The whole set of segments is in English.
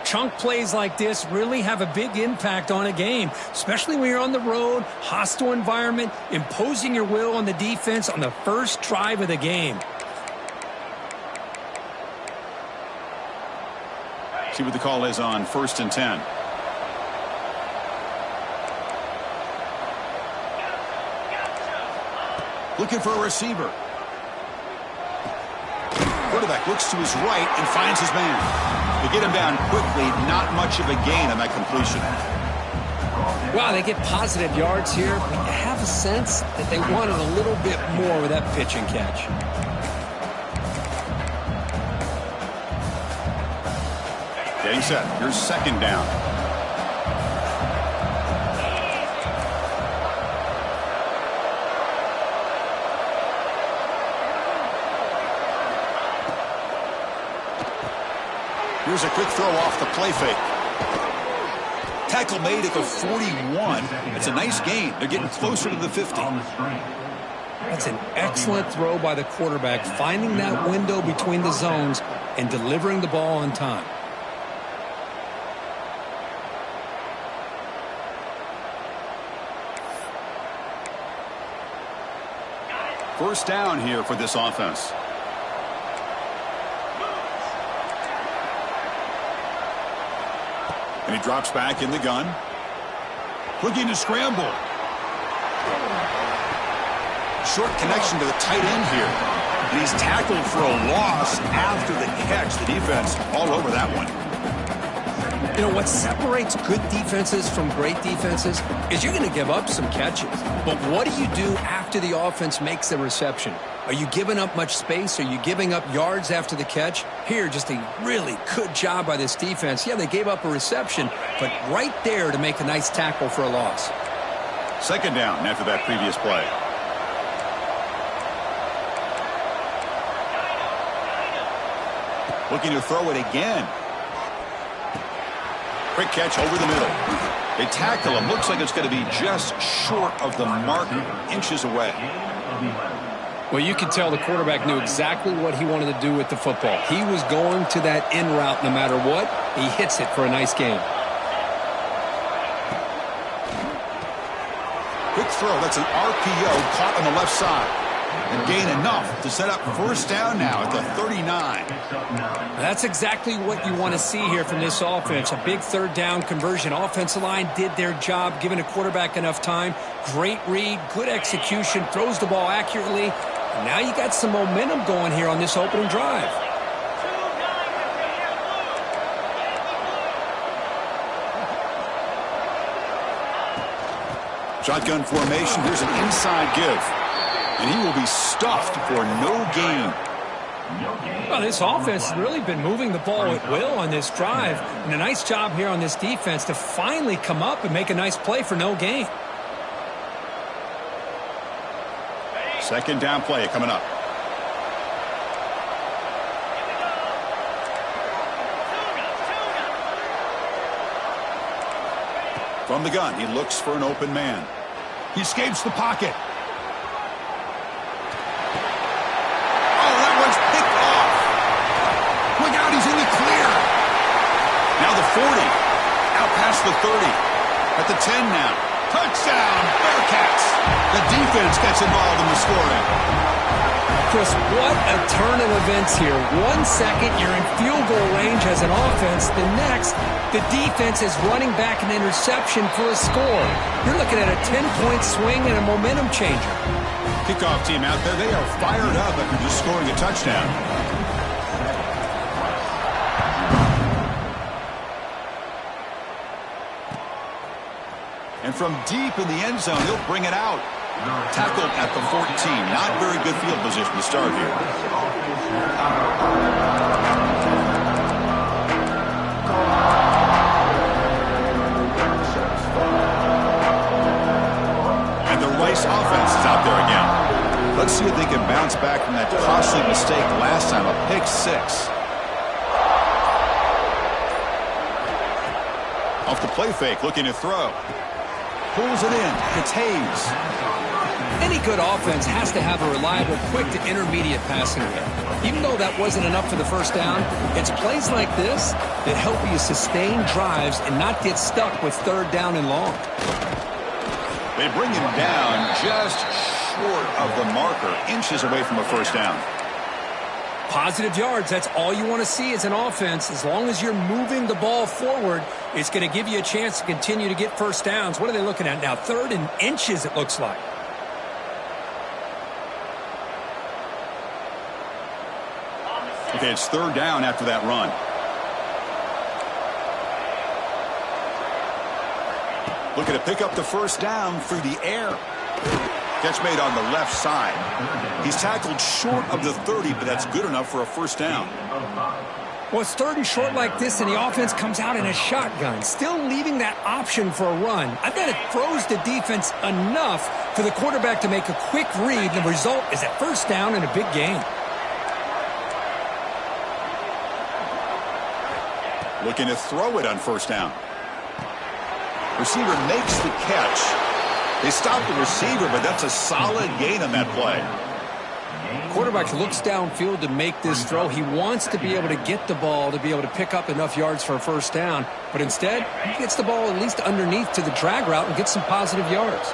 chunk plays like this really have a big impact on a game, especially when you're on the road, hostile environment, imposing your will on the defense on the first drive of the game. See what the call is on 1st and 10. Looking for a receiver. Quarterback looks to his right and finds his man. They get him down quickly. Not much of a gain on that completion. Wow, they get positive yards here, but you have a sense that they wanted a little bit more with that pitch and catch. Getting set. Here's 2nd down. Here's a quick throw off the play fake. Tackle made at the 41. It's a nice gain. They're getting closer to the 50. That's an excellent throw by the quarterback, finding that window between the zones and delivering the ball on time. First down here for this offense. And he drops back in the gun. Looking to scramble. Short connection to the tight end here. And he's tackled for a loss after the catch. The defense all over that one. You know, what separates good defenses from great defenses is you're going to give up some catches. But what do you do after the offense makes the reception? Are you giving up much space? Are you giving up yards after the catch? Here, just a really good job by this defense. Yeah, they gave up a reception, but right there to make a nice tackle for a loss. 2nd down after that previous play. Looking to throw it again. Quick catch over the middle. They tackle him. Looks like it's going to be just short of the mark, inches away. Well, you could tell the quarterback knew exactly what he wanted to do with the football. He was going to that in route no matter what. He hits it for a nice gain. Quick throw. That's an RPO caught on the left side. And gain enough to set up first down now at the 39. That's exactly what you want to see here from this offense. A big 3rd down conversion. Offensive line did their job, giving a quarterback enough time. Great read, good execution, throws the ball accurately. And now you got some momentum going here on this opening drive. Shotgun formation. Here's an inside give. And he will be stuffed for no gain. Well, this offense has really been moving the ball at will on this drive. And a nice job here on this defense to finally come up and make a nice play for no gain. 2nd down play coming up. From the gun, he looks for an open man. He escapes the pocket. He's in the clear. Now the 40. Out past the 30. At the 10 now. Touchdown, Bearcats. The defense gets involved in the scoring. Chris, what a turn of events here. 1 second, you're in field goal range as an offense. The next, the defense is running back an interception for a score. You're looking at a 10-point swing and a momentum changer. Kickoff team out there, they are fired up after just scoring a touchdown. And from deep in the end zone, he'll bring it out. Tackled at the 14. Not very good field position to start here. And the Rice offense is out there again. Let's see if they can bounce back from that costly mistake last time, a pick 6. Off the play fake, looking to throw. Pulls it in. It's Hayes. Any good offense has to have a reliable, quick to intermediate passing game. Even though that wasn't enough for the first down, it's plays like this that help you sustain drives and not get stuck with third down and long. They bring him down just short of the marker, inches away from a first down. Positive yards, that's all you want to see as an offense. As long as you're moving the ball forward, it's going to give you a chance to continue to get first downs. What are they looking at now? 3rd and inches, it looks like. Okay, it's 3rd down after that run. Looking to pick up the first down through the air. Catch made on the left side. He's tackled short of the 30, but that's good enough for a first down. Well, it's 3rd and short like this, and the offense comes out in a shotgun, still leaving that option for a run. I bet it throws the defense enough for the quarterback to make a quick read. The result is a first down in a big game. Looking to throw it on first down. Receiver makes the catch. They stop the receiver, but that's a solid gain on that play. Quarterback looks downfield to make this throw. He wants to be able to get the ball to be able to pick up enough yards for a first down, but instead, he gets the ball at least underneath to the drag route and gets some positive yards.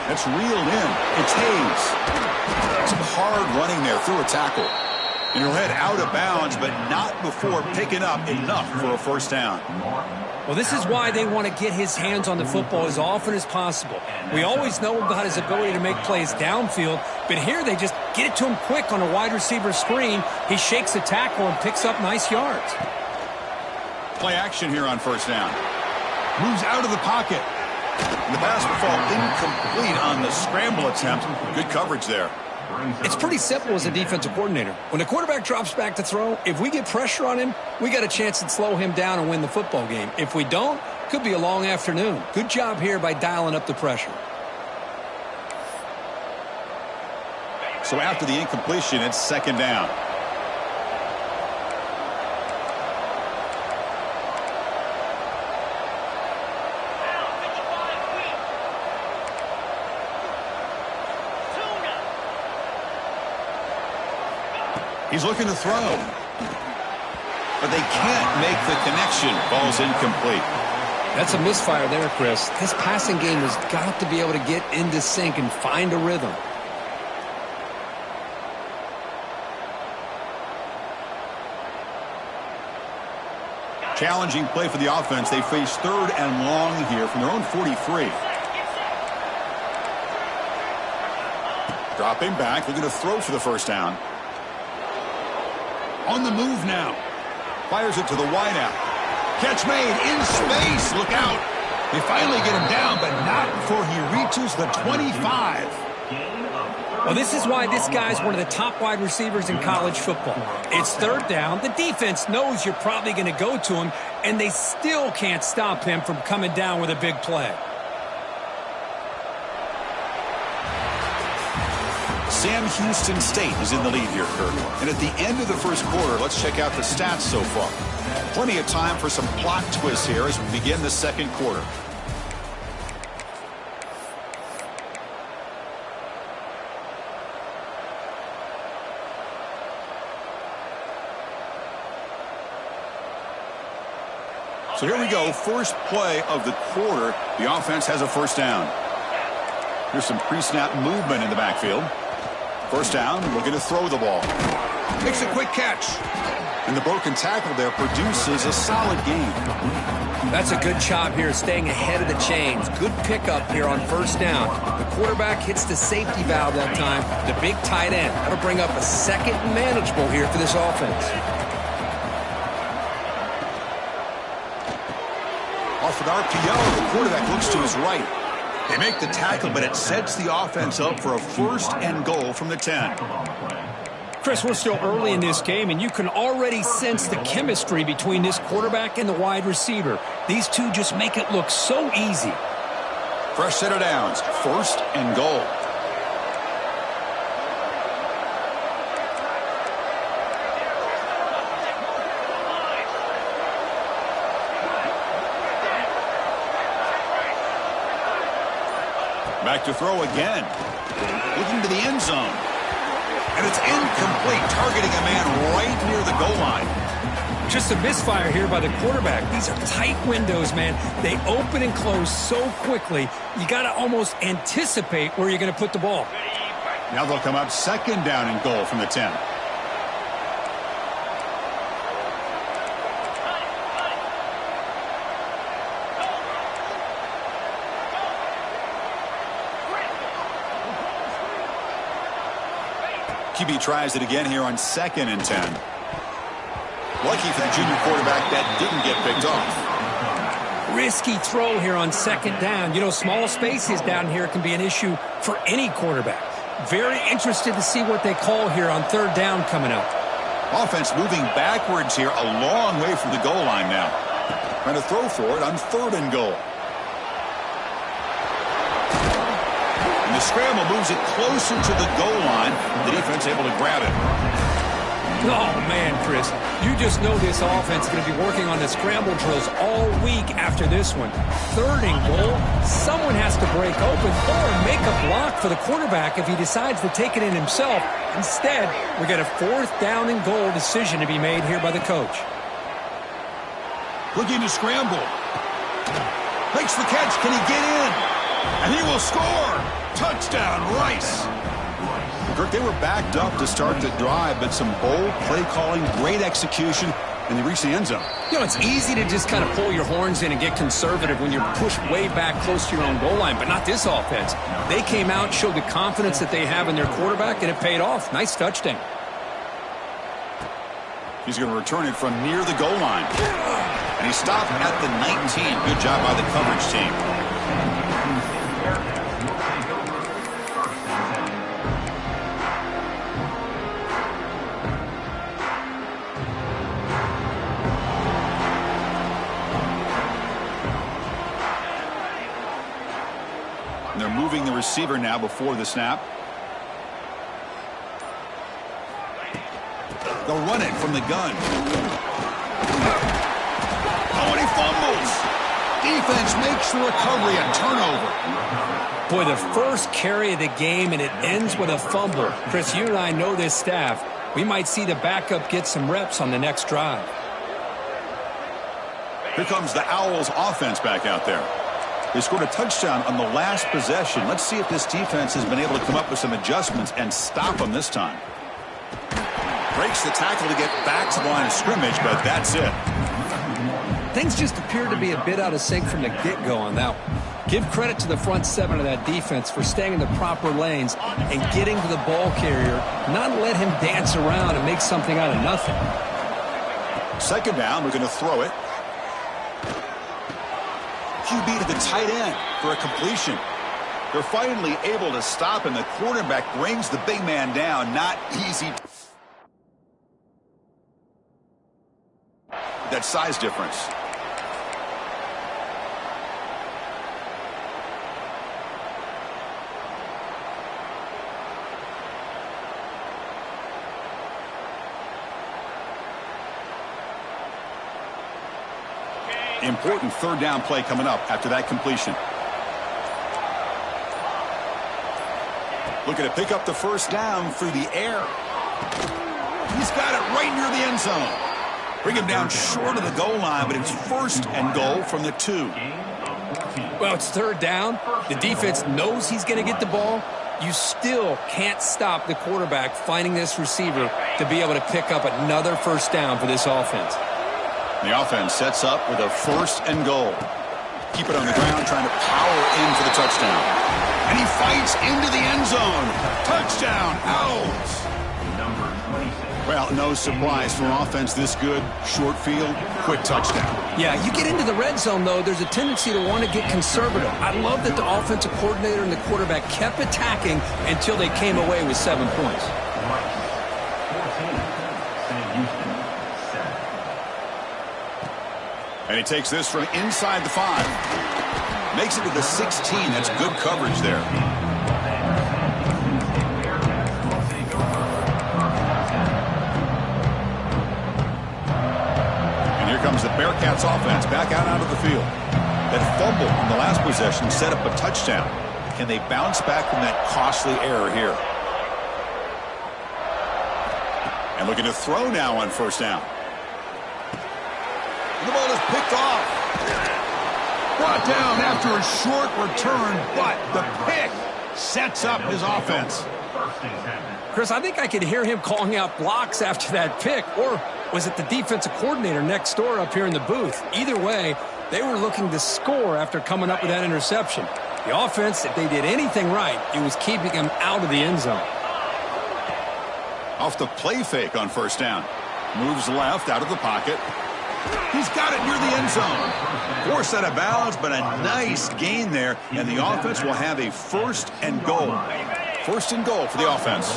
That's reeled in. It's Hayes. Some hard running there through a tackle. And he'll head out of bounds, but not before picking up enough for a first down. Well, this is why they want to get his hands on the football as often as possible. We always know about his ability to make plays downfield, but here they just get it to him quick on a wide receiver screen. He shakes the tackle and picks up nice yards. Play action here on first down. Moves out of the pocket. And the pass will fall incomplete on the scramble attempt. Good coverage there. It's pretty simple as a defensive coordinator. When the quarterback drops back to throw, if we get pressure on him, we got a chance to slow him down and win the football game. If we don't, could be a long afternoon. Good job here by dialing up the pressure. So after the incompletion, it's 2nd down. He's looking to throw. But they can't make the connection. Ball's incomplete. That's a misfire there, Chris. This passing game has got to be able to get into sync and find a rhythm. Challenging play for the offense. They face 3rd and long here from their own 43. Dropping back, looking to throw for the first down. On the move now. Fires it to the wideout. Catch made in space. Look out. They finally get him down, but not before he reaches the 25. Well, this is why this guy's one of the top wide receivers in college football. It's 3rd down. The defense knows you're probably going to go to him, and they still can't stop him from coming down with a big play. Sam Houston State is in the lead here, Kirk. And at the end of the first quarter, let's check out the stats so far. Plenty of time for some plot twists here as we begin the 2nd quarter. So here we go, first play of the quarter. The offense has a first down. Here's some pre-snap movement in the backfield. First down, looking to throw the ball. Makes a quick catch. And the broken tackle there produces a solid gain. That's a good job here, staying ahead of the chains. Good pickup here on first down. The quarterback hits the safety valve that time. The big tight end. That'll bring up a 2nd and manageable here for this offense. Off an RPO, the quarterback looks to his right. They make the tackle, but it sets the offense up for a 1st and goal from the 10. Chris, we're still early in this game, and you can already sense the chemistry between this quarterback and the wide receiver. These two just make it look so easy. Fresh set of downs, 1st and goal. Back to throw again. Looking to the end zone. And it's incomplete, targeting a man right near the goal line. Just a misfire here by the quarterback. These are tight windows, man. They open and close so quickly, you got to almost anticipate where you're going to put the ball. Now they'll come up second down and goal from the 10. QB tries it again here on 2nd and 10. Lucky for the junior quarterback, that didn't get picked off. Risky throw here on 2nd down. You know, small spaces down here can be an issue for any quarterback. Very interested to see what they call here on 3rd down coming up. Offense moving backwards here, a long way from the goal line now. Trying to throw for it on 3rd and goal. And the scramble moves it closer to the goal line. The defense able to grab it. Oh, man, Chris, you just know this offense is going to be working on the scramble drills all week after this one. 3rd and goal, someone has to break open or make a block for the quarterback if he decides to take it in himself. Instead, we got a 4th down and goal decision to be made here by the coach. Looking to scramble. Makes the catch. Can he get in? And he will score. Touchdown, Rice. Kirk, they were backed up to start the drive, but some bold play calling, great execution, and they reached the end zone. You know, it's easy to just kind of pull your horns in and get conservative when you're pushed way back close to your own goal line, but not this offense. They came out, showed the confidence that they have in their quarterback, and it paid off. Nice touchdown. He's going to return it from near the goal line. And he stopped at the 19. Good job by the coverage team. They're moving the receiver now before the snap. They'll run it from the gun. Oh, and he fumbles. Defense makes the recovery, a turnover. Boy, the first carry of the game, and it ends with a fumble. Chris, you and I know this staff. We might see the backup get some reps on the next drive. Here comes the Owls offense back out there. They scored a touchdown on the last possession. Let's see if this defense has been able to come up with some adjustments and stop them this time. Breaks the tackle to get back to the line of scrimmage, but that's it. Things just appeared to be a bit out of sync from the get-go on that one. Give credit to the front 7 of that defense for staying in the proper lanes and getting to the ball carrier, not let him dance around and make something out of nothing. 2nd down, we're going to throw it. QB to the tight end for a completion. They're finally able to stop, and the quarterback brings the big man down. Not easy. That size difference. Important 3rd down play coming up after that completion. Looking to pick up the 1st down through the air. He's got it right near the end zone. Bring him down short of the goal line, but it's 1st and goal from the 2. Well, it's 3rd down. The defense knows he's going to get the ball. You still can't stop the quarterback finding this receiver to be able to pick up another 1st down for this offense. The offense sets up with a 1st and goal. Keep it on the ground, trying to power in for the touchdown. And he fights into the end zone. Touchdown, Owls. Well, no surprise for an offense this good. Short field, quick touchdown. Yeah, you get into the red zone, though, there's a tendency to want to get conservative. I love that the offensive coordinator and the quarterback kept attacking until they came away with 7 points. And he takes this from inside the 5. Makes it to the 16. That's good coverage there. And here comes the Bearcats offense back out onto the field. That fumble in the last possession set up a touchdown. Can they bounce back from that costly error here? And looking to throw now on first down. The ball is picked off. Brought down after a short return, but the pick sets up his offense. Chris, I think I could hear him calling out blocks after that pick, or was it the defensive coordinator next door up here in the booth? Either way, they were looking to score after coming up with that interception. The offense, if they did anything right, it was keeping him out of the end zone. Off the play fake on first down. Moves left out of the pocket. He's got it near the end zone. Forced out of bounds, but a nice gain there, and the offense will have a first and goal. First and goal for the offense.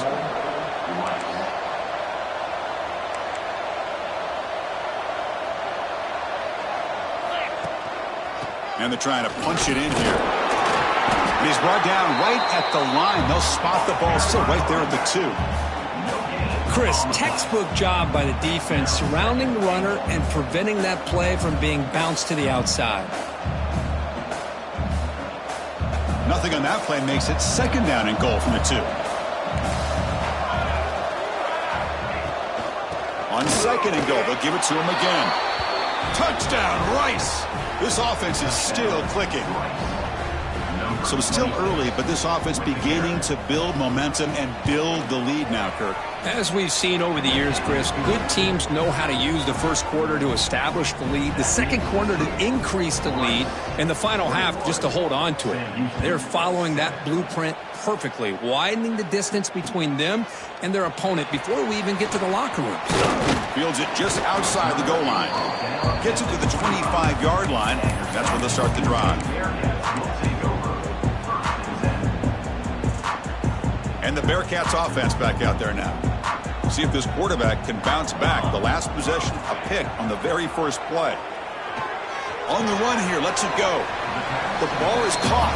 And they're trying to punch it in here. And he's brought down right at the line. They'll spot the ball still right there at the 2. Chris, textbook job by the defense surrounding the runner and preventing that play from being bounced to the outside. Nothing on that play makes it second down and goal from the 2. On second and goal, they'll give it to him again. Touchdown, Rice. This offense is still clicking. So it's still early, but this offense beginning to build momentum and build the lead now, Kirk. As we've seen over the years, Chris, good teams know how to use the first quarter to establish the lead, the second quarter to increase the lead, and the final half just to hold on to it. They're following that blueprint perfectly, widening the distance between them and their opponent before we even get to the locker room. Fields it just outside the goal line. Gets it to the 25-yard line. That's where they'll start the drive. And the Bearcats offense back out there now. See if this quarterback can bounce back. The last possession, a pick on the very first play. On the run here, lets it go. The ball is caught.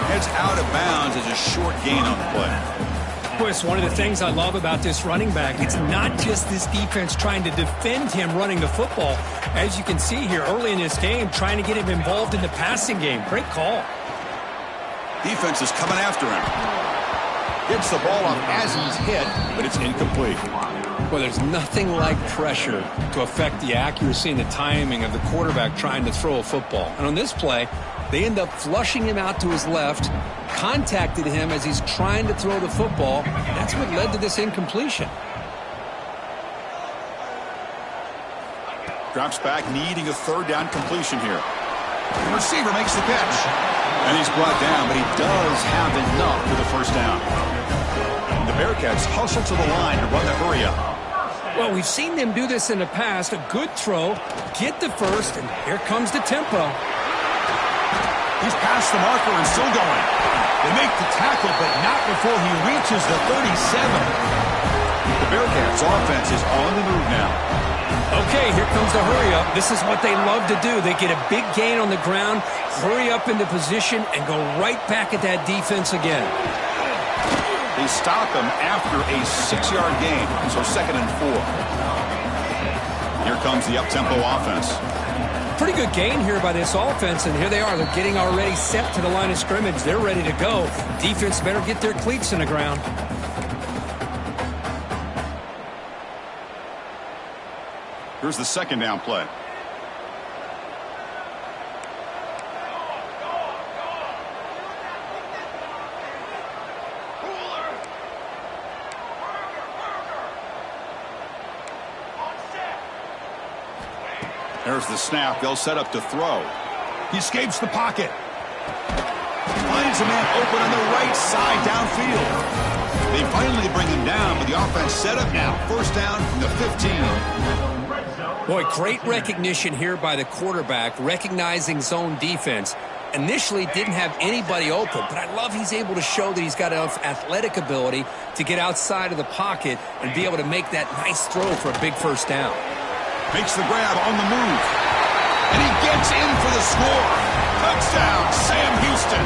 Heads out of bounds as a short gain on the play. Chris, one of the things I love about this running back, it's not just this defense trying to defend him running the football. As you can see here early in this game, trying to get him involved in the passing game. Great call. Defense is coming after him. Gets the ball off as he's hit, but it's incomplete. Well, there's nothing like pressure to affect the accuracy and the timing of the quarterback trying to throw a football. And on this play, they end up flushing him out to his left, contacted him as he's trying to throw the football. That's what led to this incompletion. Drops back, needing a third down completion here. The receiver makes the catch. And he's brought down, but he does have enough for the first down. The Bearcats hustle to the line to run the hurry up. Well, we've seen them do this in the past. A good throw, get the first, and here comes the tempo. He's past the marker and still going. They make the tackle, but not before he reaches the 37. The Bearcats offense is on the move now. Okay, here comes the hurry up. This is what they love to do. They get a big gain on the ground, hurry up into position, and go right back at that defense again. They stop him after a 6-yard gain, so second and 4. Here comes the up-tempo offense. Pretty good gain here by this offense, and here they are. They're getting already set to the line of scrimmage. They're ready to go. Defense better get their cleats in the ground. Here's the second down play. There's the snap. They'll set up to throw. He escapes the pocket. Finds a man open on the right side downfield. They finally bring him down, but the offense set up now. First down from the 15. Boy, great recognition here by the quarterback, recognizing zone defense. Initially didn't have anybody open, but I love he's able to show that he's got enough athletic ability to get outside of the pocket and be able to make that nice throw for a big first down. Makes the grab on the move. And he gets in for the score. Touchdown, Sam Houston.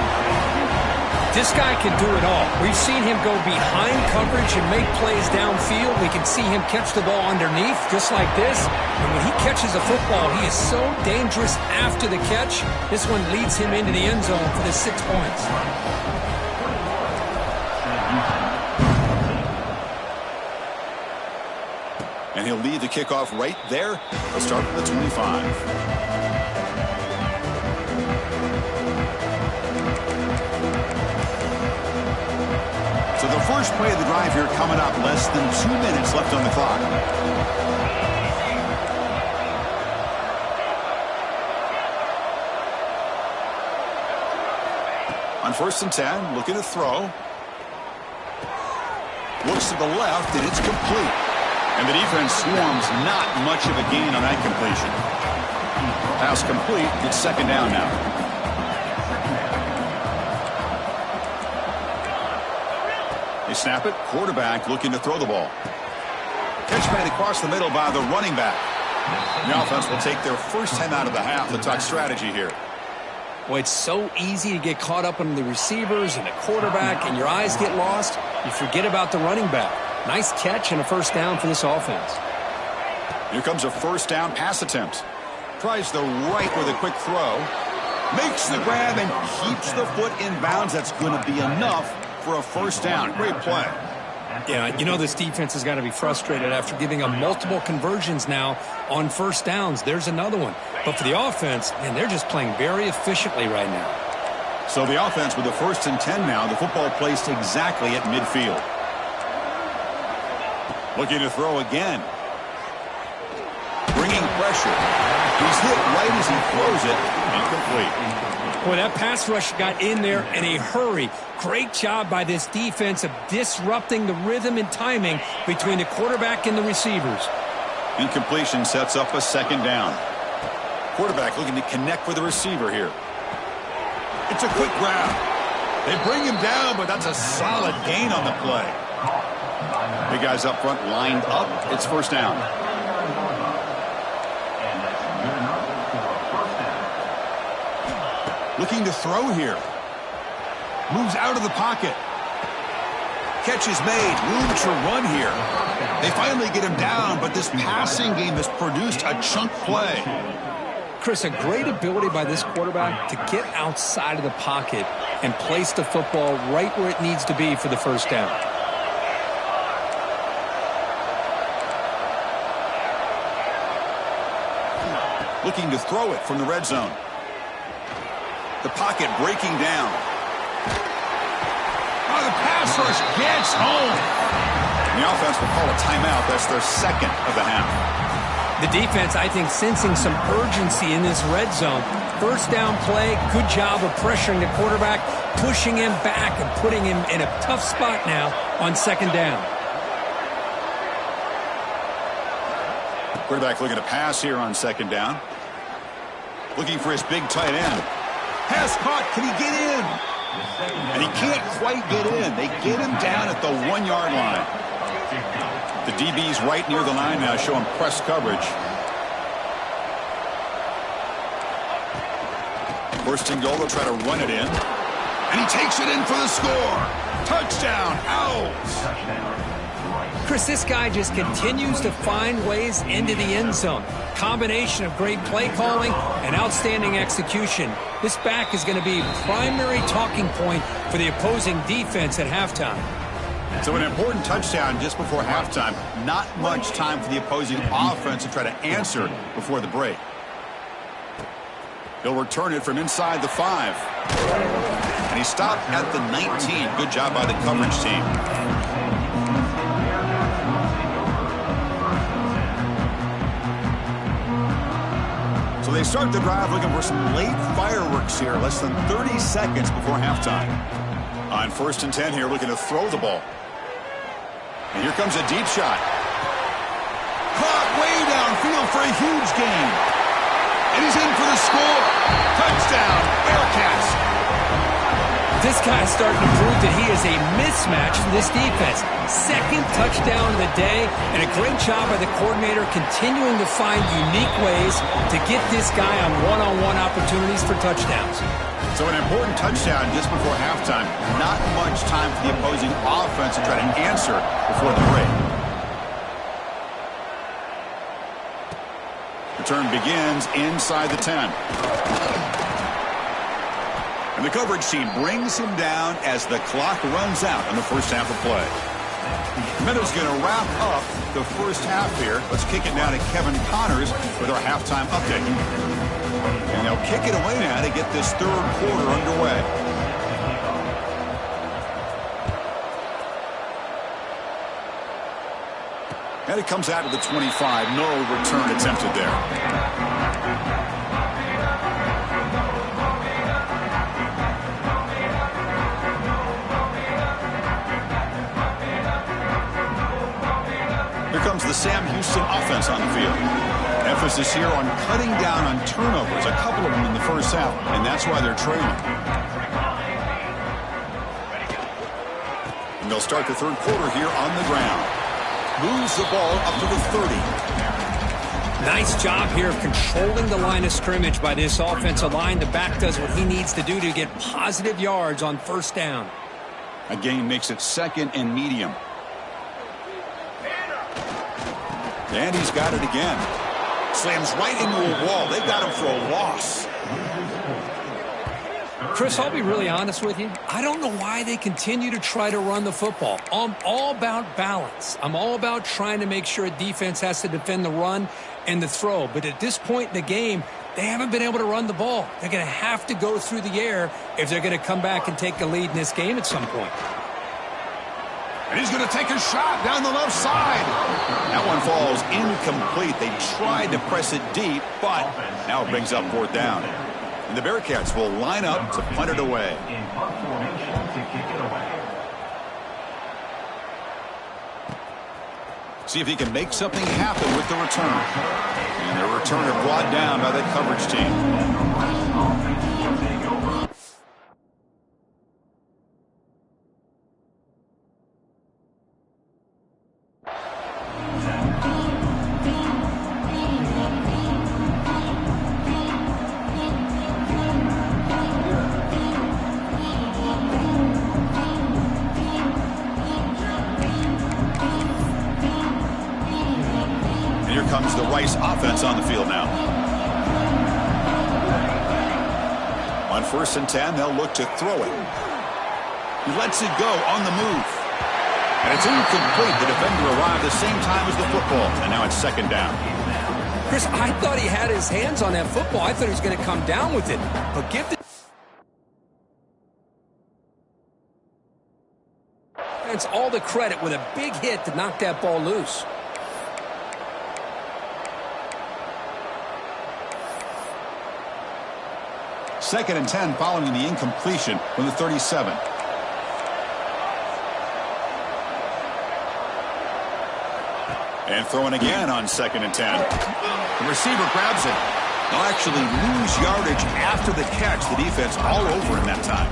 This guy can do it all. We've seen him go behind coverage and make plays downfield. We can see him catch the ball underneath just like this. And when he catches a football, he is so dangerous after the catch. This one leads him into the end zone for the 6 points. And he'll lead the kickoff right there. They'll start from the 25. So the first play of the drive here coming up. Less than 2 minutes left on the clock. On 1st and 10, looking to throw. Looks to the left, and it's complete. And the defense swarms not much of a gain on that completion. Pass complete. It's 2nd down now. They snap it. Quarterback looking to throw the ball. Catch made across the middle by the running back. The offense will take their first 10 out of the half. The tuck strategy here. Well, it's so easy to get caught up in the receivers and the quarterback, and your eyes get lost. You forget about the running back. Nice catch and a 1st down for this offense. Here comes a 1st down pass attempt. Tries the right with a quick throw. Makes the grab and keeps the foot in bounds. That's going to be enough for a 1st down. Great play. Yeah, you know this defense has got to be frustrated after giving them multiple conversions now on 1st downs. There's another one. But for the offense, man, they're just playing very efficiently right now. So the offense with the 1st and 10 now. The football placed exactly at midfield. Looking to throw again. Bringing pressure. He's hit right as he throws it. Incomplete. Boy, that pass rush got in there in a hurry. Great job by this defense of disrupting the rhythm and timing between the quarterback and the receivers. Incompletion sets up a 2nd down. Quarterback looking to connect with the receiver here. It's a quick grab. They bring him down, but that's a solid gain on the play. Big guys up front lined up. It's 1st down. Looking to throw here. Moves out of the pocket. Catch is made. Room to run here. They finally get him down, but this passing game has produced a chunk play. Chris, a great ability by this quarterback to get outside of the pocket and place the football right where it needs to be for the 1st down. Looking to throw it from the red zone. The pocket breaking down. Oh, the pass rush gets home. The offense will call a timeout. That's their 2nd of the half. The defense, I think, sensing some urgency in this red zone. 1st down play, good job of pressuring the quarterback, pushing him back and putting him in a tough spot now on 2nd down. Quarterback looking to pass here on 2nd down. Looking for his big tight end. Pass caught. Can he get in? And he can't quite get in. They get him down at the 1-yard line. The DB's right near the line now, showing press coverage. 1st and goal. They'll try to run it in. And he takes it in for the score. Touchdown, Owls. Chris, this guy just continues to find ways into the end zone. Combination of great play calling and outstanding execution. This back is going to be primary talking point for the opposing defense at halftime. So an important touchdown just before halftime. Not much time for the opposing offense to try to answer before the break. He'll return it from inside the 5. And he stopped at the 19. Good job by the coverage team. So they start the drive looking for some late fireworks here. Less than 30 seconds before halftime. On 1st and 10 here, looking to throw the ball. And here comes a deep shot. Caught way downfield for a huge gain. And he's in for the score. Touchdown, Bearcats. This guy is starting to prove that he is a mismatch for this defense. 2nd touchdown of the day, and a great job by the coordinator continuing to find unique ways to get this guy on one-on-one opportunities for touchdowns. So an important touchdown just before halftime. Not much time for the opposing offense to try to answer before the break. Return begins inside the 10. And the coverage team brings him down as the clock runs out in the 1st half of play. Meadows going to wrap up the first half here. Let's kick it now to Kevin Connors with our halftime update. And they'll kick it away now to get this third quarter underway. And it comes out to the 25. No return attempted there. Comes the Sam Houston offense on the field. Emphasis here on cutting down on turnovers, a couple of them in the first half, and that's why they're trailing. And they'll start the third quarter here on the ground. Moves the ball up to the 30. Nice job here of controlling the line of scrimmage by this offensive line. The back does what he needs to do to get positive yards on first down. A gain makes it second and medium. And he's got it again. Slams right into a wall. They got him for a loss. Chris, I'll be really honest with you. I don't know why they continue to try to run the football. I'm all about balance. I'm all about trying to make sure a defense has to defend the run and the throw. But at this point in the game, they haven't been able to run the ball. They're going to have to go through the air if they're going to come back and take the lead in this game at some point. And he's going to take a shot down the left side. That one falls incomplete. They tried to press it deep, but now it brings up fourth down. And the Bearcats will line up to punt it away. See if he can make something happen with the return. And the returner brought down by that coverage team. Comes the Rice offense on the field now. On 1st and 10, they'll look to throw it. He lets it go on the move. And it's incomplete. The defender arrived the same time as the football. And now it's second down. Chris, I thought he had his hands on that football. I thought he was going to come down with it. But give the defense all the credit with a big hit to knock that ball loose. Second and 10 following the incompletion from the 37. And throwing again on 2nd and 10. The receiver grabs it. They'll actually lose yardage after the catch. The defense all over him that time.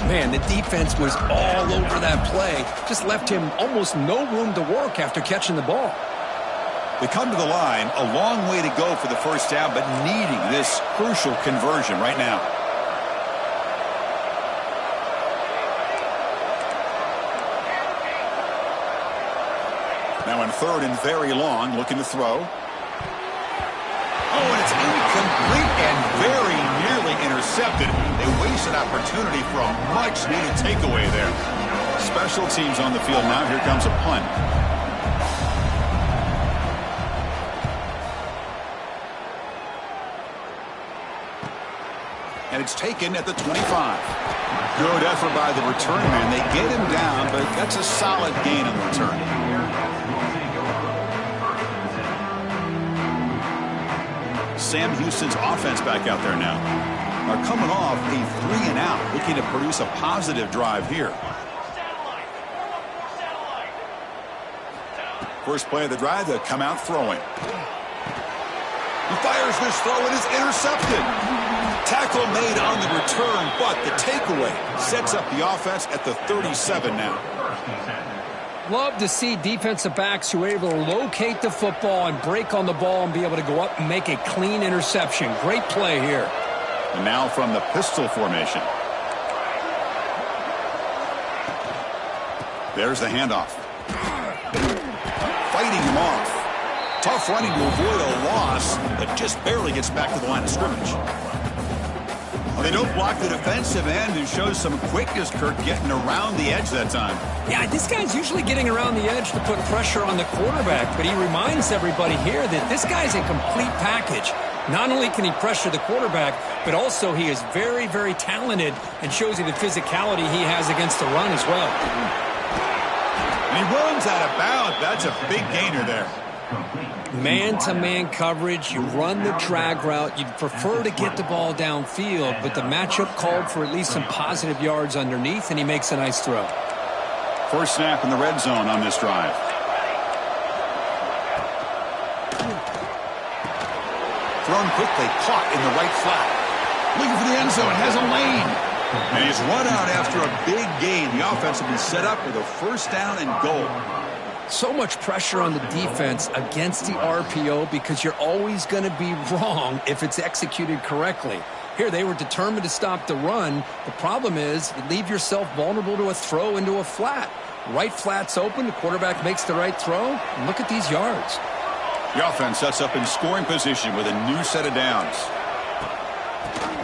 Man, the defense was all over that play. Just left him almost no room to work after catching the ball. They come to the line, a long way to go for the first down, but needing this crucial conversion right now. Now in 3rd and very long, looking to throw. Oh, and it's incomplete and very nearly intercepted. They wasted opportunity for a much-needed takeaway there. Special teams on the field now. Here comes a punt. And it's taken at the 25. Good effort by the return man. They get him down, but that's a solid gain on the return. Sam Houston's offense back out there now. Are coming off a 3-and-out, looking to produce a positive drive here. First play of the drive, they'll come out throwing. He fires this throw and is intercepted. Tackle made on the return, but the takeaway sets up the offense at the 37 now. Love to see defensive backs who are able to locate the football and break on the ball and be able to go up and make a clean interception. Great play here. And now from the pistol formation. There's the handoff. Fighting him off. Tough running to avoid a loss, but just barely gets back to the line of scrimmage. Well, They don't block the defensive end and shows some quickness, Kirk, getting around the edge that time. Yeah, this guy's usually getting around the edge to put pressure on the quarterback, but he reminds everybody here that this guy's a complete package. Not only can he pressure the quarterback, but also he is very, very talented and shows you the physicality he has against the run as well. And he runs out of bounds. That's a big gainer there. Man-to-man coverage, you run the drag route. You'd prefer to get the ball downfield, but the matchup called for at least some positive yards underneath, and he makes a nice throw. First snap in the red zone on this drive. Thrown quickly, caught in the right flat. Looking for the end zone, has a lane. And he's run out after a big gain. The offense will be set up with a first down and goal. So much pressure on the defense against the RPO because you're always going to be wrong if it's executed correctly. Here, they were determined to stop the run. The problem is you leave yourself vulnerable to a throw into a flat. Right flat's open, the quarterback makes the right throw, and look at these yards. The offense sets up in scoring position with a new set of downs.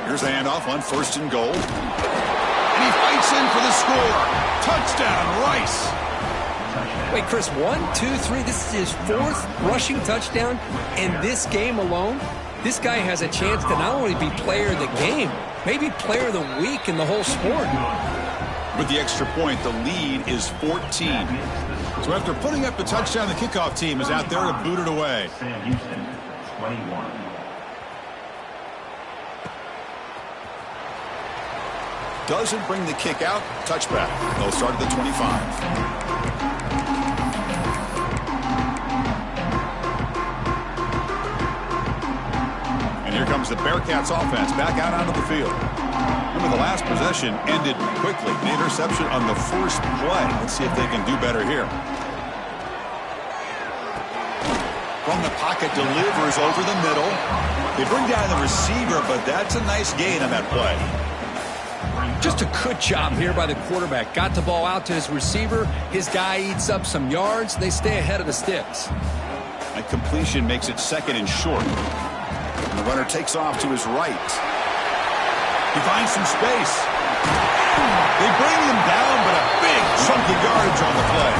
Here's the handoff on first and goal. And he fights in for the score. Touchdown, Rice. Wait, Chris, 1, 2, 3. This is his 4th rushing touchdown in this game alone. This guy has a chance to not only be player of the game, maybe player of the week in the whole sport. With the extra point, the lead is 14. So after putting up the touchdown, the kickoff team is out there to boot it away. Doesn't bring the kick out. Touchback. They'll start at the 25. Here comes the Bearcats offense back out onto the field. Remember, the last possession ended quickly. The interception on the first play. Let's see if they can do better here. From the pocket, delivers over the middle. They bring down the receiver, but that's a nice gain on that play. Just a good job here by the quarterback. Got the ball out to his receiver. His guy eats up some yards. They stay ahead of the sticks. That completion makes it second and short. And the runner takes off to his right. He finds some space. They bring him down, but a big chunk of yardage on the play.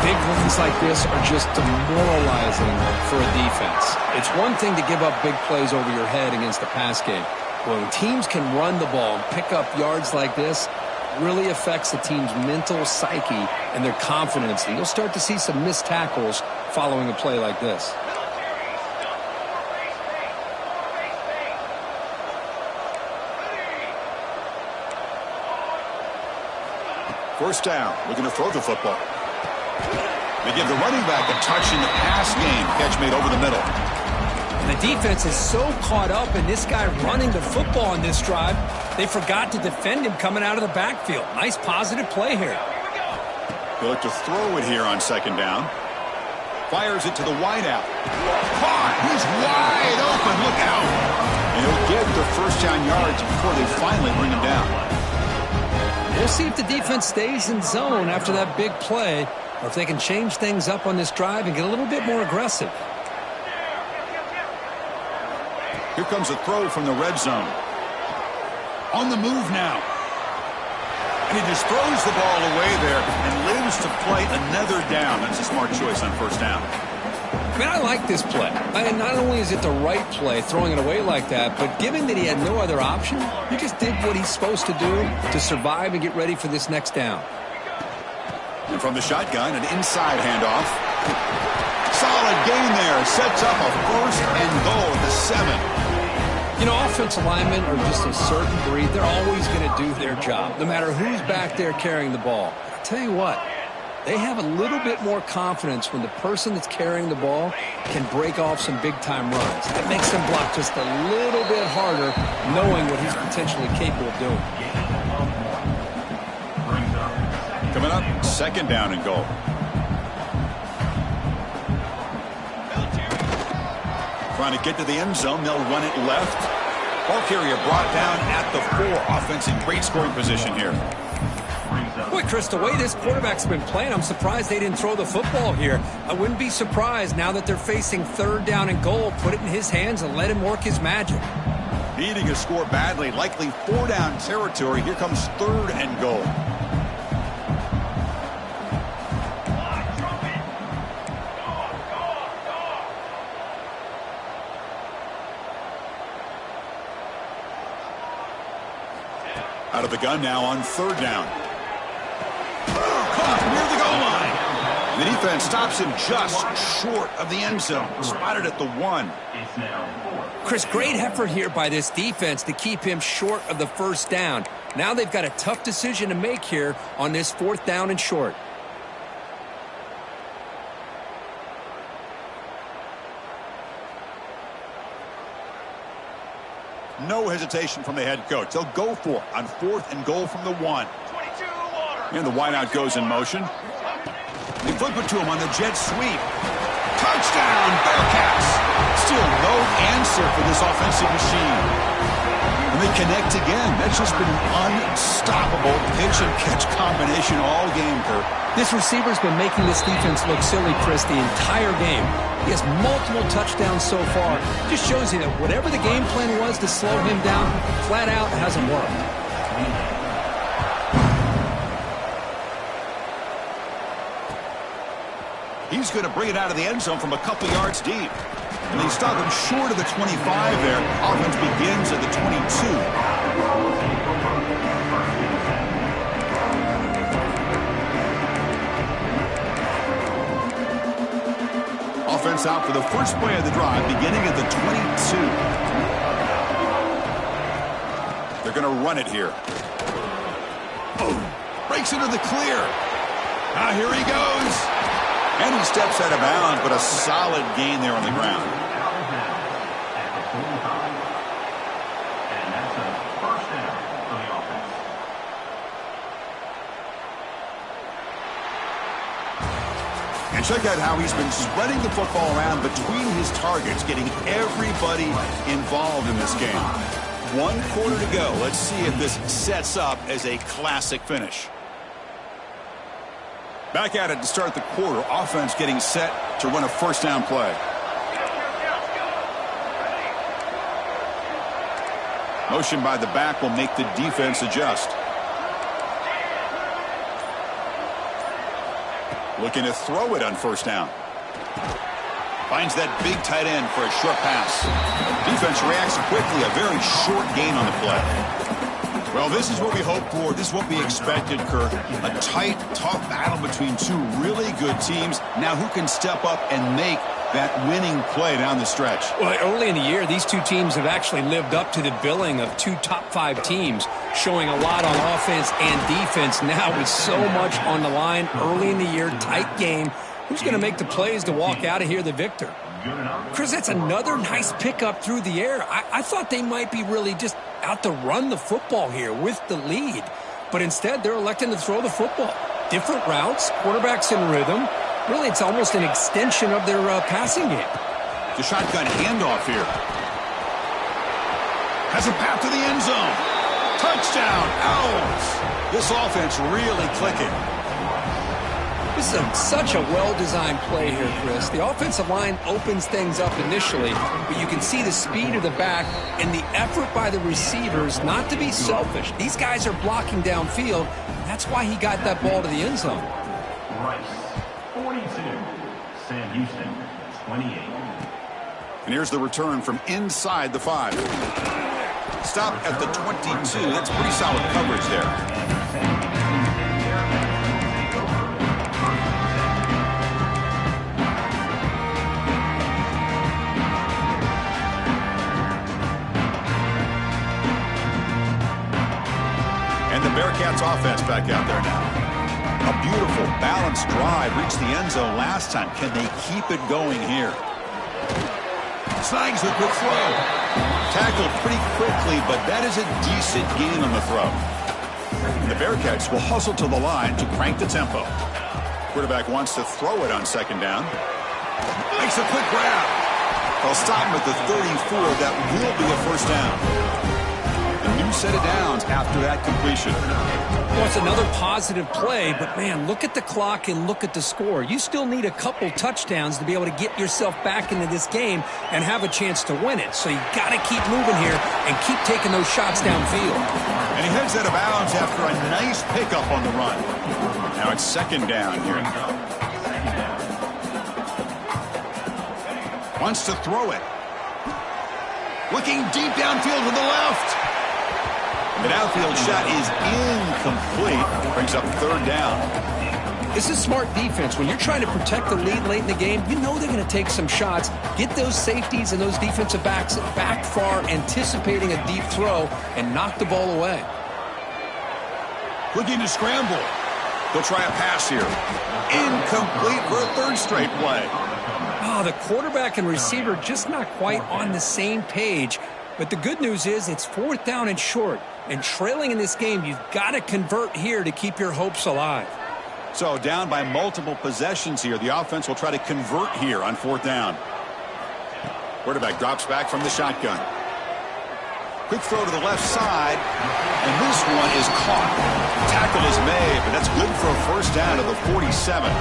Big runs like this are just demoralizing for a defense. It's one thing to give up big plays over your head against the pass game. When teams can run the ball and pick up yards like this, it really affects the team's mental psyche and their confidence. And you'll start to see some missed tackles following a play like this. First down, looking to throw the football. They give the running back a touch in the pass game. Catch made over the middle. And the defense is so caught up in this guy running the football on this drive, they forgot to defend him coming out of the backfield. Nice positive play here. They look to throw it here on second down. Fires it to the wideout. Caught! He's wide open. Look out! And he'll get the first down yards before they finally bring him down. We'll see if the defense stays in zone after that big play, or if they can change things up on this drive and get a little bit more aggressive. Here comes a throw from the red zone. On the move now. And he just throws the ball away there and lives to play another down. That's a smart choice on first down. I mean, I like this play. Not only is it the right play, throwing it away like that, but given that he had no other option, he just did what he's supposed to do to survive and get ready for this next down. And from the shotgun, an inside handoff. Solid gain there. Sets up a first and goal at the 7. You know, offensive linemen are just a certain breed. They're always going to do their job, no matter who's back there carrying the ball. I'll tell you what. They have a little bit more confidence when the person that's carrying the ball can break off some big-time runs. That makes them block just a little bit harder, knowing what he's potentially capable of doing. Coming up, second down and goal. Trying to get to the end zone. They'll run it left. Ball carrier brought down at the 4. Offense in great scoring position here. Boy, Chris, the way this quarterback's been playing, I'm surprised they didn't throw the football here. I wouldn't be surprised now that they're facing third down and goal. Put it in his hands and let him work his magic. Needing a score badly, likely 4-down territory. Here comes 3rd and goal. Out of the gun now on 3rd down. Caught near the goal line. The defense stops him just short of the end zone. Spotted at the 1. Chris, great effort here by this defense to keep him short of the 1st down. Now they've got a tough decision to make here on this 4th down and short. No hesitation from the head coach. They'll go for it on 4th and goal from the 1. And the wideout goes in motion. They flip it to him on the jet sweep. Touchdown, Bearcats! Still no answer for this offensive machine. And they connect again. That's just been an unstoppable pitch-and-catch combination all game, Kurt. This receiver's been making this defense look silly, Chris, the entire game. He has multiple touchdowns so far. Just shows you that whatever the game plan was to slow him down, flat out hasn't worked. He's going to bring it out of the end zone from a couple yards deep. And they stop him short of the 25 there. Offense begins at the 22. Offense out for the first play of the drive, beginning at the 22. They're going to run it here. Oh, breaks into the clear. Now here he goes. And he steps out of bounds, but a solid gain there on the ground. And that's a 1st down for the offense. And check out how he's been spreading the football around between his targets, getting everybody involved in this game. 1 quarter to go. Let's see if this sets up as a classic finish. Back at it to start the quarter. Offense getting set to run a 1st down play. Motion by the back will make the defense adjust. Looking to throw it on 1st down. Finds that big tight end for a short pass. Defense reacts quickly. A very short gain on the play. Well, this is what we hoped for. This is what we expected, Kirk. A tight, tough battle between 2 really good teams. Now who can step up and make that winning play down the stretch? Well, early in the year, these 2 teams have actually lived up to the billing of 2 top 5 teams, showing a lot on offense and defense. Now with so much on the line early in the year, tight game. Who's going to make the plays to walk out of here the victor? Chris, that's another nice pickup through the air. I thought they might be really just out to run the football here with the lead. But instead, they're electing to throw the football. Different routes, quarterbacks in rhythm. Really, it's almost an extension of their passing game. The shotgun handoff here. Has a path to the end zone. Touchdown, Owls. This offense really clicking. This is such a well-designed play here, Chris. The offensive line opens things up initially, but you can see the speed of the back and the effort by the receivers not to be selfish. These guys are blocking downfield. That's why he got that ball to the end zone. Rice, 42. Sam Houston, 28. And here's the return from inside the 5. Stop at the 22. That's pretty solid coverage there. Bearcats offense back out there now. A beautiful, balanced drive reached the end zone last time. Can they keep it going here? Snags the quick throw. Tackled pretty quickly, but that is a decent gain on the throw. And the Bearcats will hustle to the line to crank the tempo. Quarterback wants to throw it on 2nd down. Makes a quick grab. They'll stop him at the 34. That will be a 1st down. A new set of downs after that completion. Well, it's another positive play, but, man, look at the clock and look at the score. You still need a couple touchdowns to be able to get yourself back into this game and have a chance to win it. So you got to keep moving here and keep taking those shots downfield. And he heads out of bounds after a nice pickup on the run. Now it's second down here. Wants to throw it. Looking deep downfield to the left. The downfield shot is incomplete. Brings up third down. This is smart defense. When you're trying to protect the lead late in the game, you know they're going to take some shots, get those safeties and those defensive backs back far, anticipating a deep throw, and knock the ball away. Looking to scramble. They'll try a pass here. Incomplete for a third straight play. Oh, the quarterback and receiver just not quite on the same page. But the good news is it's fourth down and short. And trailing in this game, you've got to convert here to keep your hopes alive. So down by multiple possessions here. The offense will try to convert here on fourth down. Quarterback drops back from the shotgun. Quick throw to the left side. And this one is caught. Tackle is made, but that's good for a first down to the 47.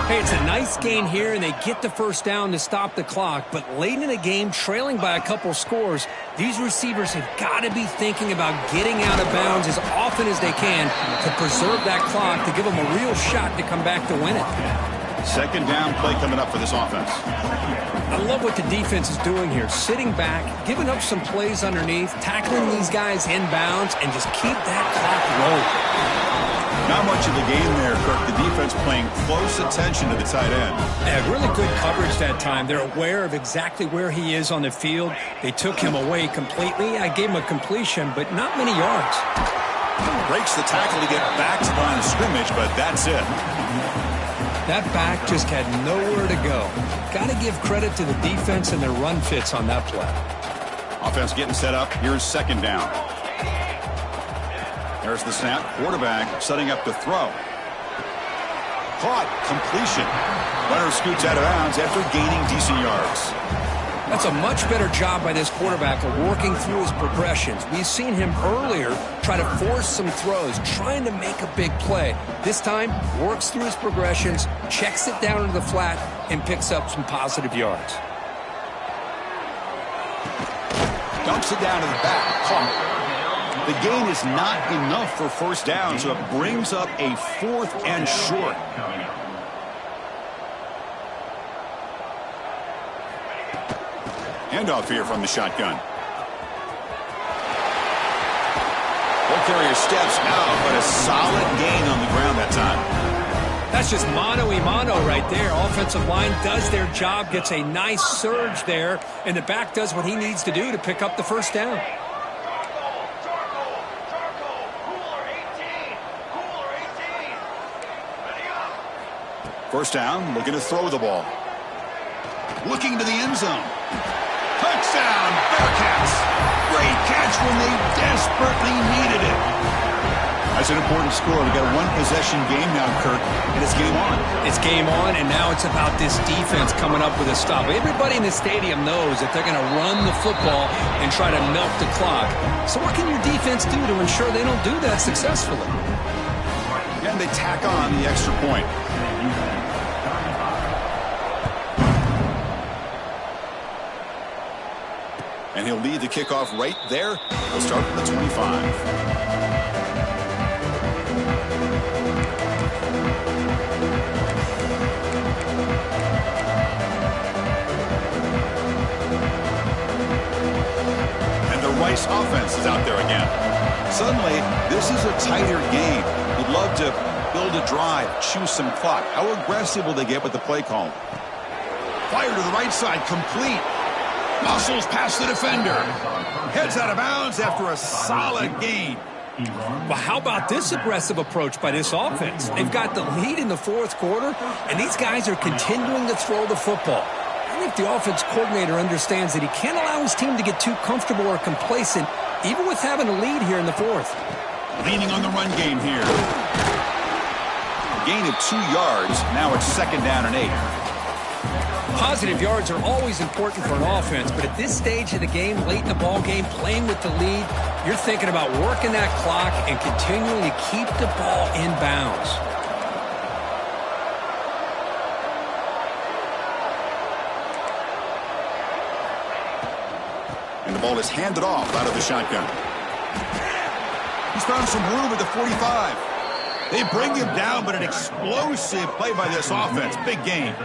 Hey, it's a nice gain here, and they get the first down to stop the clock. But late in the game, trailing by a couple scores, these receivers have got to be thinking about getting out of bounds as often as they can to preserve that clock, to give them a real shot to come back to win it. Second down play coming up for this offense. I love what the defense is doing here. Sitting back, giving up some plays underneath, tackling these guys inbounds, and just keep that clock rolling. Not much of the game there, Kirk. The defense paying close attention to the tight end. Yeah, really good coverage that time. They're aware of exactly where he is on the field. They took him away completely. I gave him a completion, but not many yards. Breaks the tackle to get back to the line of scrimmage, but that's it. That back just had nowhere to go. Got to give credit to the defense and their run fits on that play. Offense getting set up. Here's second down. There's the snap. Quarterback setting up to throw. Caught. Completion. Runner scoots out of bounds after gaining decent yards. That's a much better job by this quarterback of working through his progressions. We've seen him earlier try to force some throws, trying to make a big play. This time, works through his progressions, checks it down into the flat, and picks up some positive yards. Dumps it down to the back. Caught. The gain is not enough for first down, so it brings up a fourth and short. Handoff here from the shotgun. Ball carrier steps out, but a solid gain on the ground that time. That's just mano-a-mano right there. Offensive line does their job, gets a nice surge there, and the back does what he needs to do to pick up the first down. First down, looking to throw the ball. Looking to the end zone. Touchdown, Bearcats. Great catch when they desperately needed it. That's an important score. We've got a one-possession game now, Kirk, and it's game on. It's game on, and now it's about this defense coming up with a stop. Everybody in the stadium knows that they're going to run the football and try to milk the clock. So what can your defense do to ensure they don't do that successfully? And they tack on the extra point. And he'll lead the kickoff right there. We'll start from the 25. And the Rice offense is out there again. Suddenly, this is a tighter game. You'd love to build a drive, choose some clock. How aggressive will they get with the play call? Fire to the right side, complete. Muscles past the defender. Heads out of bounds after a solid gain. Well, how about this aggressive approach by this offense? They've got the lead in the fourth quarter, and these guys are continuing to throw the football. I think the offense coordinator understands that he can't allow his team to get too comfortable or complacent, even with having a lead here in the fourth. Leaning on the run game here. Gain of 2 yards. Now it's second down and 8. Positive yards are always important for an offense, but at this stage of the game, late in the ball game, playing with the lead, you're thinking about working that clock and continuing to keep the ball in bounds. And the ball is handed off out of the shotgun. He's found some room at the 45. They bring him down, but an explosive play by this offense. Big game.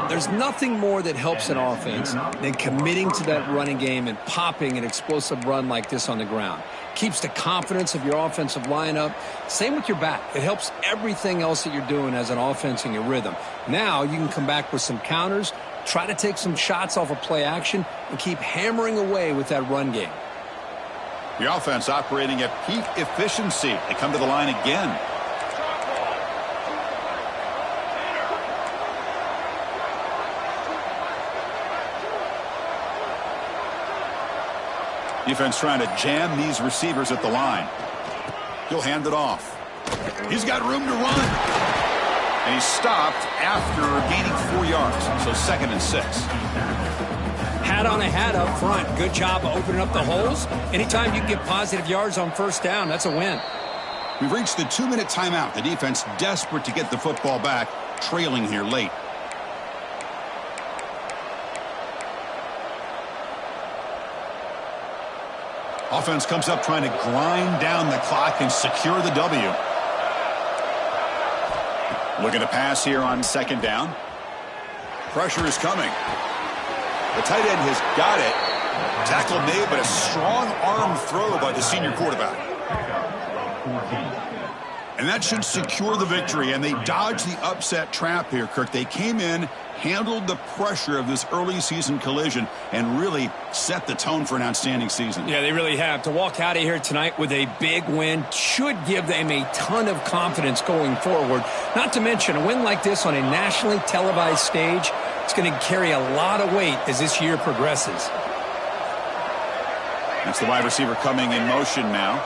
There's nothing more that helps an offense than committing to that running game and popping an explosive run like this on the ground. Keeps the confidence of your offensive line up. Same with your back. It helps everything else that you're doing as an offense in your rhythm. Now you can come back with some counters, try to take some shots off of play action, and keep hammering away with that run game. The offense operating at peak efficiency. They come to the line again. Defense trying to jam these receivers at the line. He'll hand it off. He's got room to run. And he's stopped after gaining 4 yards. So 2nd and 6. Hat on a hat up front. Good job of opening up the holes. Anytime you can get positive yards on first down, that's a win. We've reached the 2-minute timeout. The defense desperate to get the football back, trailing here late. Offense comes up trying to grind down the clock and secure the W. Looking to pass here on 2nd down. Pressure is coming. The tight end has got it. Tackle made, but a strong arm throw by the senior quarterback. And that should secure the victory, and they dodged the upset trap here, Kirk. They came in, handled the pressure of this early season collision, and really set the tone for an outstanding season. Yeah, they really have. To walk out of here tonight with a big win should give them a ton of confidence going forward. Not to mention, a win like this on a nationally televised stage, it's going to carry a lot of weight as this year progresses. That's the wide receiver coming in motion now.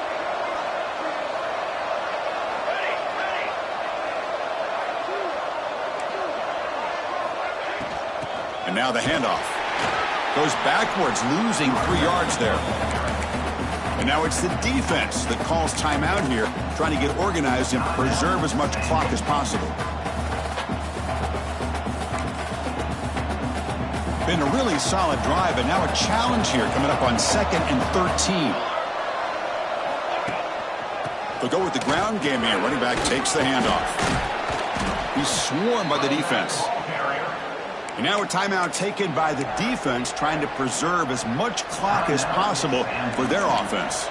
And now the handoff. Goes backwards, losing 3 yards there. And now it's the defense that calls timeout here, trying to get organized and preserve as much clock as possible. Been a really solid drive, and now a challenge here coming up on 2nd and 13. They'll go with the ground game here. Running back takes the handoff. He's swarmed by the defense. And now a timeout taken by the defense, trying to preserve as much clock as possible for their offense.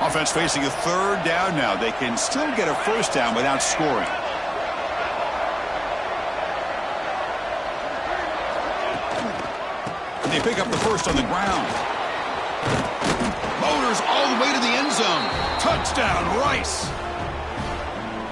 Offense facing a 3rd down now. They can still get a 1st down without scoring. And they pick up the 1st on the ground. Motors all the way to the end zone. Touchdown, Rice.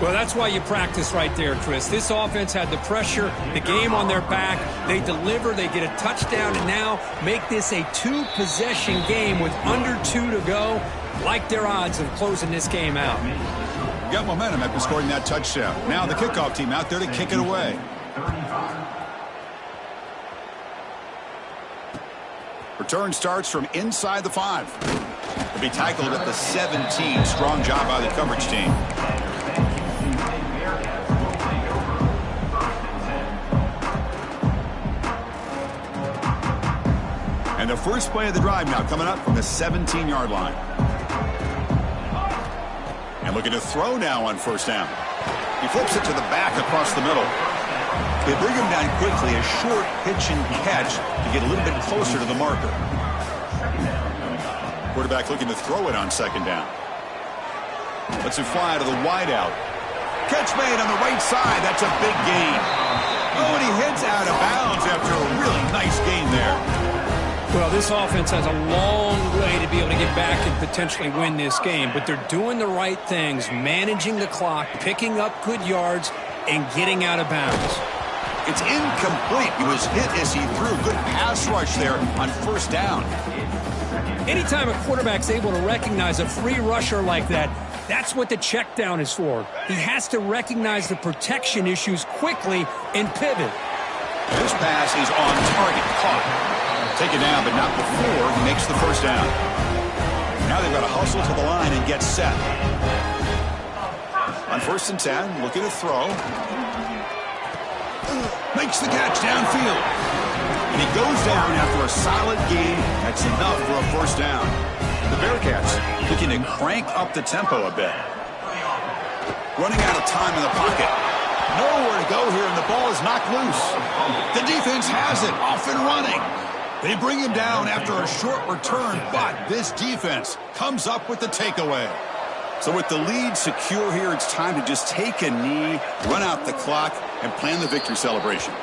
Well, that's why you practice right there, Chris. This offense had the pressure, the game on their back. They deliver, they get a touchdown, and now make this a 2-possession game with under 2 to go. Like their odds of closing this game out. Got momentum after scoring that touchdown. Now the kickoff team out there to kick it away. Return starts from inside the 5. They'll be tackled at the 17. Strong job by the coverage team. And the first play of the drive now coming up from the 17-yard line. And looking to throw now on 1st down. He flips it to the back across the middle. They bring him down quickly, a short pitch and catch to get a little bit closer to the marker. Quarterback looking to throw it on 2nd down. Lets it fly to the wideout. Catch made on the right side. That's a big gain. Oh, and he heads out of bounds after a really nice gain there. Well, this offense has a long way to be able to get back and potentially win this game, but they're doing the right things, managing the clock, picking up good yards, and getting out of bounds. It's incomplete. He was hit as he threw. Good pass rush there on 1st down. Anytime a quarterback's able to recognize a free rusher like that, that's what the check down is for. He has to recognize the protection issues quickly and pivot. This pass is on target. Caught. Taken down, but not before he makes the first down. Now they've got to hustle to the line and get set. On 1st and 10, looking to throw. Makes the catch downfield. And he goes down after a solid gain. That's enough for a first down. The Bearcats looking to crank up the tempo a bit. Running out of time in the pocket. Nowhere to go here, and the ball is knocked loose. The defense has it, off and running. They bring him down after a short return, but this defense comes up with the takeaway. So with the lead secure here, it's time to just take a knee, run out the clock, and plan the victory celebration.